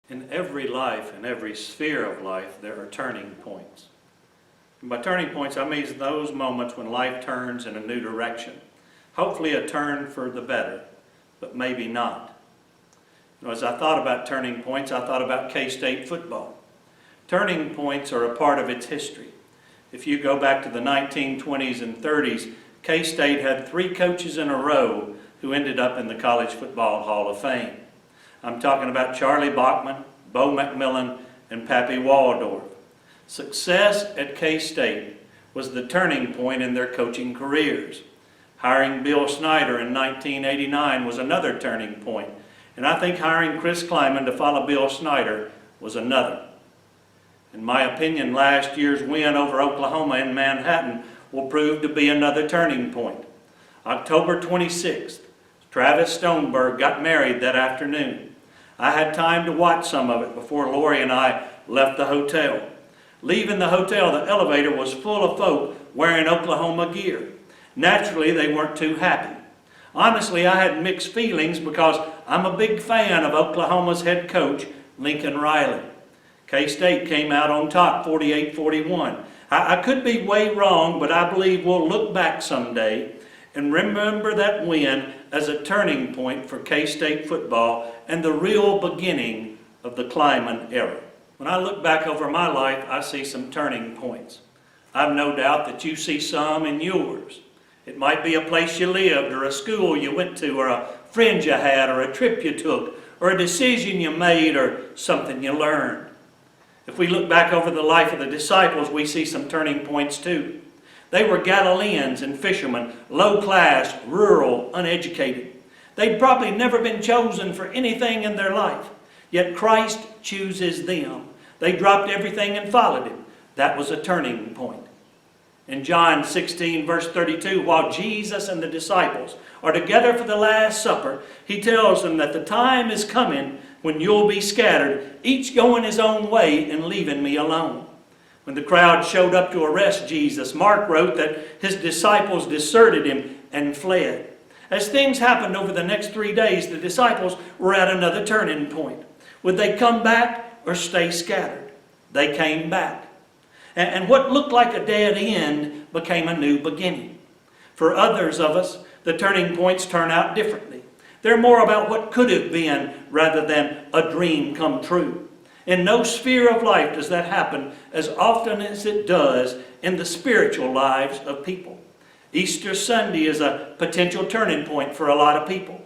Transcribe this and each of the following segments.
In every life, in every sphere of life, there are turning points. And by turning points, I mean those moments when life turns in a new direction. Hopefully a turn for the better, but maybe not. As I thought about turning points, I thought about K-State football. Turning points are a part of its history. If you go back to the 1920s and 30s, K-State had 3 coaches in a row who ended up in the College Football Hall of Fame. I'm talking about Charlie Bachman, Bo McMillan, and Pappy Waldorf. Success at K-State was the turning point in their coaching careers. Hiring Bill Snyder in 1989 was another turning point, and I think hiring Chris Kleiman to follow Bill Snyder was another. In my opinion, last year's win over Oklahoma in Manhattan will prove to be another turning point. October 26th, Travis Stoneberg got married that afternoon. I had time to watch some of it before Lori and I left the hotel. Leaving the hotel, the elevator was full of folk wearing Oklahoma gear. Naturally, they weren't too happy. Honestly, I had mixed feelings because I'm a big fan of Oklahoma's head coach, Lincoln Riley. K-State came out on top 48-41. I could be way wrong, but I believe we'll look back someday and remember that win as a turning point for K-State football and the real beginning of the Kleiman era. When I look back over my life, I see some turning points. I've no doubt that you see some in yours. It might be a place you lived, or a school you went to, or a friend you had, or a trip you took, or a decision you made, or something you learned. If we look back over the life of the disciples, we see some turning points too. They were Galileans and fishermen, low class, rural, uneducated. They'd probably never been chosen for anything in their life, yet Christ chooses them. They dropped everything and followed him. That was a turning point. In John 16, verse 32, while Jesus and the disciples are together for the Last Supper, he tells them that the time is coming when you'll be scattered, each going his own way and leaving me alone. When the crowd showed up to arrest Jesus, Mark wrote that his disciples deserted him and fled. As things happened over the next 3 days, the disciples were at another turning point. Would they come back or stay scattered? They came back. And what looked like a dead end became a new beginning. For others of us, the turning points turn out differently. They're more about what could have been rather than a dream come true. In no sphere of life does that happen as often as it does in the spiritual lives of people. Easter Sunday is a potential turning point for a lot of people.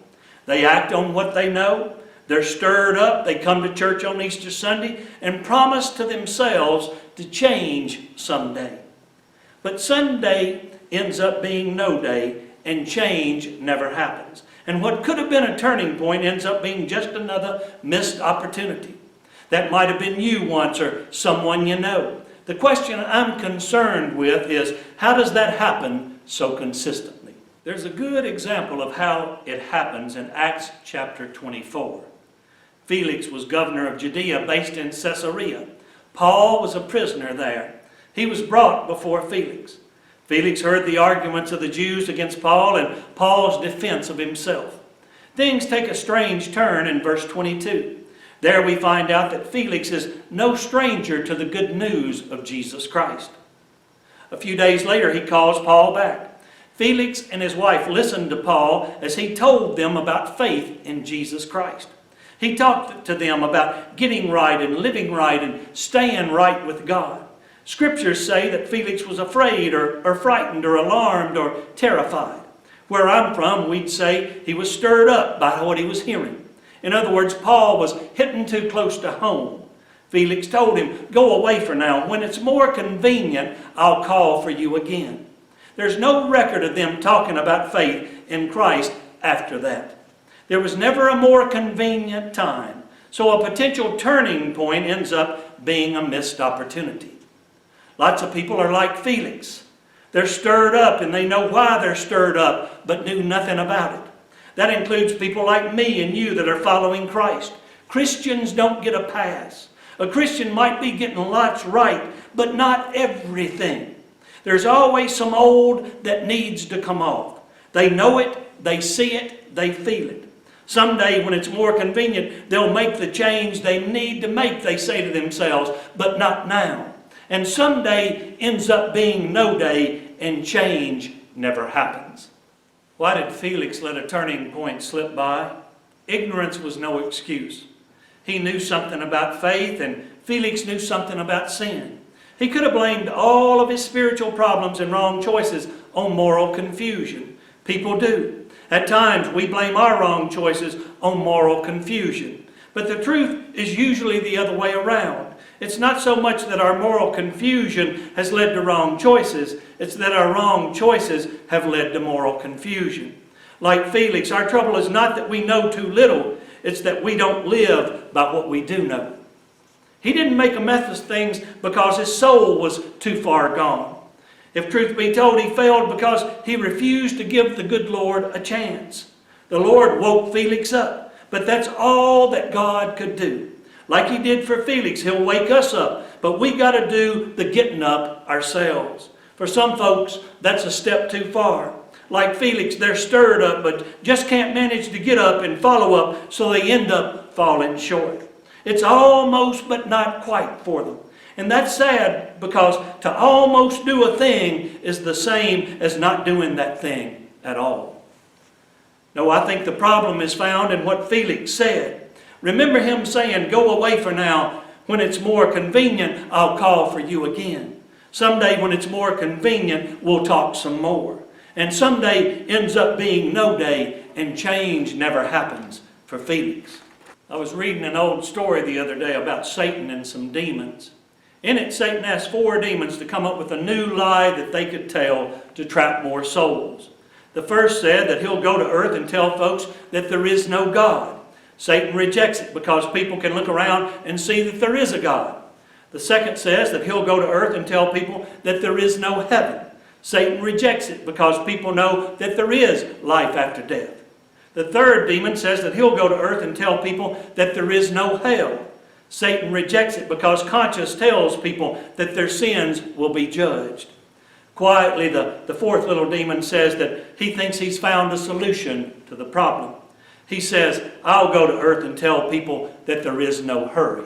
They act on what they know. They're stirred up. They come to church on Easter Sunday and promise to themselves to change someday. But Sunday ends up being no day, and change never happens. And what could have been a turning point ends up being just another missed opportunity. That might have been you once or someone you know. The question I'm concerned with is, how does that happen so consistently? There's a good example of how it happens in Acts chapter 24. Felix was governor of Judea based in Caesarea. Paul was a prisoner there. He was brought before Felix. Felix heard the arguments of the Jews against Paul and Paul's defense of himself. Things take a strange turn in verse 22. There we find out that Felix is no stranger to the good news of Jesus Christ. A few days later, he calls Paul back. Felix and his wife listened to Paul as he told them about faith in Jesus Christ. He talked to them about getting right and living right and staying right with God. Scriptures say that Felix was afraid or frightened or alarmed or terrified. Where I'm from, we'd say he was stirred up by what he was hearing. In other words, Paul was hitting too close to home. Felix told him, go away for now. When it's more convenient, I'll call for you again. There's no record of them talking about faith in Christ after that. There was never a more convenient time. So a potential turning point ends up being a missed opportunity. Lots of people are like Felix. They're stirred up and they know why they're stirred up, but knew nothing about it. That includes people like me and you that are following Christ. Christians don't get a pass. A Christian might be getting lots right, but not everything. There's always some old that needs to come off. They know it, they see it, they feel it. Someday when it's more convenient, they'll make the change they need to make, they say to themselves, but not now. And someday ends up being no day and change never happens. Why did Felix let a turning point slip by? Ignorance was no excuse. He knew something about faith, and Felix knew something about sin. He could have blamed all of his spiritual problems and wrong choices on moral confusion. People do. At times we blame our wrong choices on moral confusion. But the truth is usually the other way around. It's not so much that our moral confusion has led to wrong choices, it's that our wrong choices have led to moral confusion. Like Felix, our trouble is not that we know too little, it's that we don't live by what we do know. He didn't make a mess of things because his soul was too far gone. If truth be told, he failed because he refused to give the good Lord a chance. The Lord woke Felix up, but that's all that God could do. Like he did for Felix, he'll wake us up, but we got to do the getting up ourselves. For some folks, that's a step too far. Like Felix, they're stirred up, but just can't manage to get up and follow up, so they end up falling short. It's almost but not quite for them. And that's sad, because to almost do a thing is the same as not doing that thing at all. No, I think the problem is found in what Felix said. Remember him saying, "Go away for now. When it's more convenient, I'll call for you again." Someday when it's more convenient, we'll talk some more. And someday ends up being no day, and change never happens for Felix. I was reading an old story the other day about Satan and some demons. In it, Satan asked 4 demons to come up with a new lie that they could tell to trap more souls. The first said that he'll go to earth and tell folks that there is no God. Satan rejects it because people can look around and see that there is a God. The second says that he'll go to earth and tell people that there is no heaven. Satan rejects it because people know that there is life after death. The third demon says that he'll go to earth and tell people that there is no hell. Satan rejects it because conscience tells people that their sins will be judged. Quietly, the fourth little demon says that he thinks he's found a solution to the problem. He says, "I'll go to earth and tell people that there is no hurry."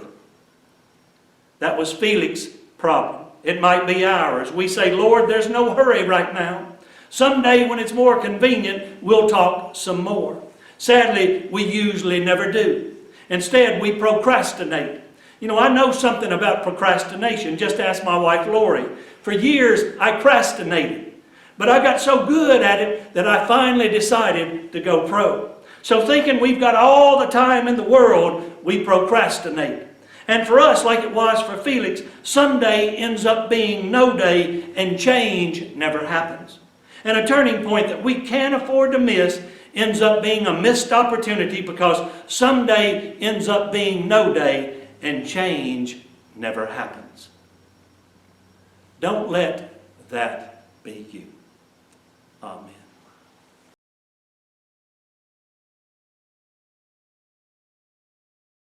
That was Felix's problem. It might be ours. We say, "Lord, there's no hurry right now. Someday when it's more convenient, we'll talk some more." Sadly, we usually never do. Instead, we procrastinate. You know, I know something about procrastination. Just ask my wife, Lori. For years, I procrastinated. But I got so good at it that I finally decided to go pro. So thinking we've got all the time in the world, we procrastinate. And for us, like it was for Felix, someday ends up being no day, and change never happens. And a turning point that we can't afford to miss ends up being a missed opportunity, because someday ends up being no day, and change never happens. Don't let that be you. Amen.